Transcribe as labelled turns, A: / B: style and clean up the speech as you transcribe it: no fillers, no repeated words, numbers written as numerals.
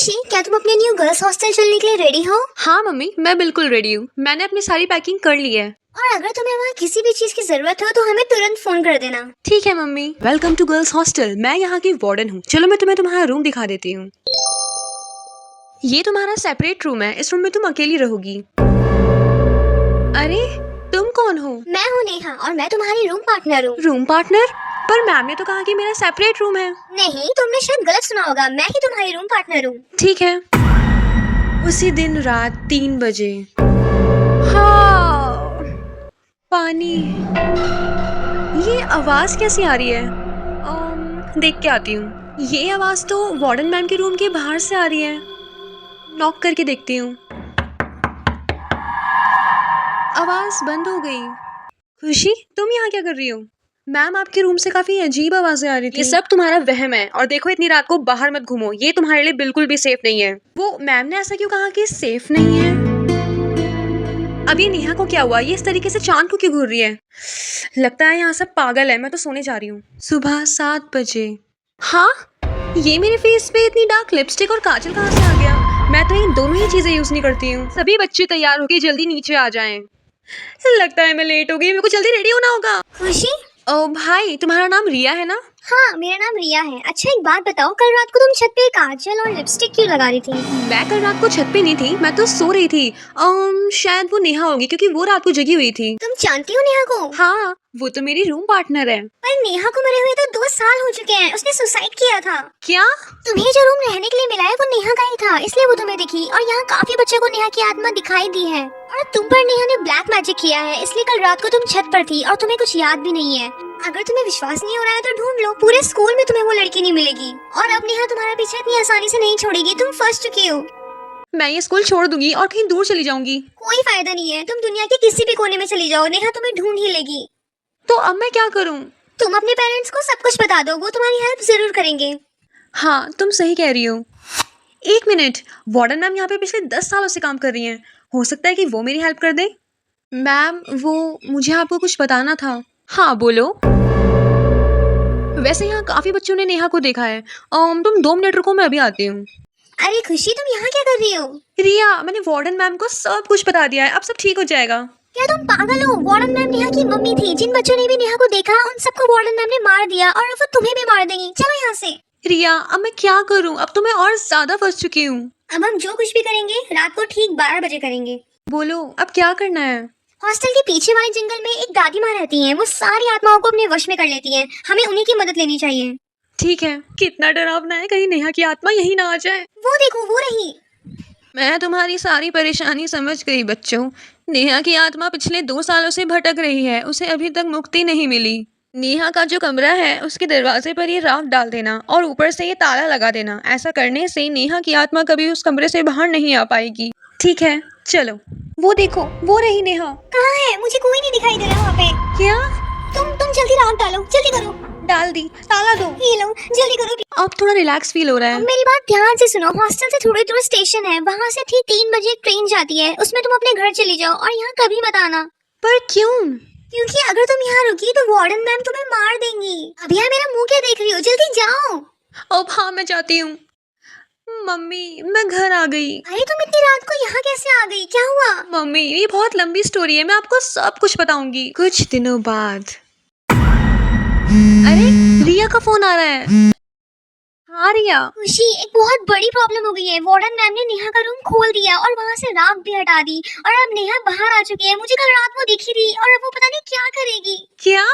A: खुशी, क्या तुम अपने न्यू गर्ल्स हॉस्टल चलने के लिए रेडी हो?
B: हाँ मम्मी, मैं बिल्कुल रेडी हूँ। मैंने अपनी सारी पैकिंग कर ली है।
A: और अगर तुम्हें वहाँ किसी भी चीज की जरूरत हो तो हमें तुरंत फोन कर देना।
B: ठीक है mummy. Welcome to girls hostel. मैं यहाँ की वार्डन हूँ। चलो मैं तुम्हें तुम्हारा रूम दिखा देती हूँ। ये तुम्हारा सेपरेट रूम है। इस रूम में तुम अकेली रहोगी। अरे तुम कौन हो?
A: मैं हूँ नेहा और मैं तुम्हारी रूम पार्टनर हूँ।
B: Room partner? पर मैम ने तो कहा कि मेरा सेपरेट रूम है।
A: नहीं, तुमने शायद गलत सुना होगा। मैं ही तुम्हारी रूम पार्टनर हूँ।
B: ठीक है। उसी दिन रात 3 बजे। हाँ, पानी। ये आवाज कैसी आ रही है? देख के आती हूँ। ये आवाज तो वार्डन मैम के रूम के बाहर से आ रही है। नॉक करके देखती हूँ। आवाज बंद हो गई। खुशी, तुम यहाँ क्या कर रही हो? मैम, आपके रूम से काफी अजीब आवाजें आ रही थी। ये सब तुम्हारा वहम है। और देखो, इतनी रात को बाहर मत घूमो। ये तुम्हारे लिए बिल्कुल भी सेफ नहीं है। वो मैम ने ऐसा क्यों कहा कि सेफ नहीं है? अब ये नेहा को क्या हुआ? ये इस तरीके से चांद को क्यों घूर रही है? लगता है यहाँ सब पागल है। मैं तो सोने जा रही हूँ। सुबह 7 बजे। हाँ, ये मेरे फेस पे इतनी डार्क लिपस्टिक और काजल कहाँ से आ गया? मैं तो इन दोनों ही चीजें यूज नहीं करती हूँ। सभी बच्चे तैयार होके जल्दी नीचे आ जाएं। लगता है मैं लेट हो गई। मेरे को जल्दी रेडी होना होगा।
A: खुशी?
B: ओ भाई, तुम्हारा नाम रिया है ना?
A: हाँ, मेरा नाम रिया है। अच्छा, एक बात बताओ, कल रात को तुम छत पे काजल और लिपस्टिक क्यों लगा रही थी?
B: मैं कल रात को छत पे नहीं थी। मैं तो सो रही थी। शायद वो नेहा होगी, क्योंकि वो रात को जगी हुई थी।
A: तुम जानती हो नेहा को?
B: हाँ, वो तो मेरी रूम पार्टनर है।
A: पर नेहा को मरे हुए तो 2 साल हो चुके हैं। उसने सुसाइड किया था।
B: क्या?
A: तुम्हें जो रूम रहने के लिए मिला है वो नेहा का ही था, इसलिए वो तुम्हें दिखी। और यहाँ काफी बच्चों को नेहा की आत्मा दिखाई दी है। और तुम पर नेहा ने ब्लैक मैजिक किया है, इसलिए कल रात को तुम छत पर थी और तुम्हें कुछ याद भी नहीं है। अगर तुम्हें विश्वास नहीं हो रहा है तो ढूंढ लो। पूरे स्कूल में तुम्हें वो लड़की नहीं मिलेगी। और अब नेहा तुम्हारा पीछा इतनी आसानी से नहीं छोड़ेगी। तुम फंस चुकी हो।
B: मैं ये स्कूल छोड़ दूंगी और कहीं दूर चली जाऊंगी।
A: कोई फायदा नहीं है। तुम दुनिया के किसी भी कोने में चली जाओ, नेहा तुम्हें ढूंढ ही लेगी।
B: तो अब मैं क्या करूं?
A: तुम अपने पेरेंट्स को सब कुछ बता दो, वो तुम्हारी हेल्प जरूर करेंगे।
B: हाँ, तुम सही कह रही हो। 1 मिनट, वार्डन मैम यहाँ पे पिछले 10 सालों से काम कर रही हैं। हो सकता है कि वो मेरी हेल्प कर दे। मैम, वो मुझे आपको कुछ बताना था। हाँ, बोलो। वैसे यहाँ काफी बच्चों ने नेहा को देखा है। तुम 2 मिनट रुको, मैं अभी आती हूँ।
A: अरे खुशी, तुम यहाँ क्या कर रही हो?
B: रिया, मैंने वार्डन मैम को सब कुछ बता दिया है। अब सब ठीक हो जाएगा।
A: क्या तुम पागल हो? वार्डन मैम नेहा की मम्मी थी। जिन बच्चों ने भी नेहा को देखा उन सबको वार्डन मैम ने मार दिया और अब वो तुम्हें भी मार देंगी। चलो यहाँ से।
B: रिया, अब मैं क्या करूँ? अब तो मैं और ज्यादा फंस चुकी हूँ।
A: अब हम जो कुछ भी करेंगे रात को ठीक 12 बजे करेंगे।
B: बोलो, अब क्या करना है?
A: हॉस्टल के पीछे वाले जंगल में एक दादी माँ रहती हैं। वो सारी आत्माओं को अपने वश में कर लेती हैं। हमें उन्हीं की मदद लेनी चाहिए।
B: ठीक है। कितना डरावना है, कहीं नेहा की आत्मा यही ना आ जाए।
A: वो देखो, वो रही।
B: मैं तुम्हारी सारी परेशानी समझ गई बच्चों। नेहा की आत्मा पिछले 2 सालों से भटक रही है। उसे अभी तक मुक्ति नहीं मिली। नेहा का जो कमरा है उसके दरवाजे पर ये राख डाल देना और ऊपर से ये ताला लगा देना। ऐसा करने से नेहा की आत्मा कभी उस कमरे से बाहर नहीं आ पाएगी। ठीक है, चलो। वो देखो, वो रही नेहा।
A: कहाँ है? मुझे कोई नहीं दिखाई दे रहा वहाँ पे।
B: क्या?
A: तुम जल्दी राख डालो, जल्दी करो।
B: डाल दी। ताला दो।
A: ये लो, जल्दी करो।
B: अब थोड़ा रिलैक्स फील हो रहा है।
A: अब मेरी बात ध्यान से सुनो। हॉस्टल से थोड़ी दूर स्टेशन है, वहाँ से ठीक 3 बजे एक ट्रेन जाती है। उसमें तुम अपने घर चली जाओ और यहाँ कभी मत आना।
B: पर क्यों?
A: क्योंकि अगर तुम यहाँ रुकी तो वार्डन मैम तुम्हें मार देंगी। अब यहाँ मेरा मुंह क्या देख रही हो? जल्दी जाओ।
B: अब हाँ, मैं जाती हूँ। मम्मी, मैं घर आ गई।
A: अरे तुम इतनी रात को यहाँ कैसे आ गई? क्या हुआ?
B: मम्मी, ये बहुत लंबी स्टोरी है। मैं आपको सब कुछ बताऊंगी कुछ दिनों बाद। अरे, रिया का फोन आ रहा है। हाँ रिया।
A: खुशी, एक बहुत बड़ी प्रॉब्लम हो गई है। वार्डन मैम ने नेहा का रूम खोल दिया और वहाँ से राख भी हटा दी। और अब नेहा बाहर आ चुकी है। मुझे कल रात वो दिखी थी और अब वो पता नहीं क्या करेगी।
B: क्या?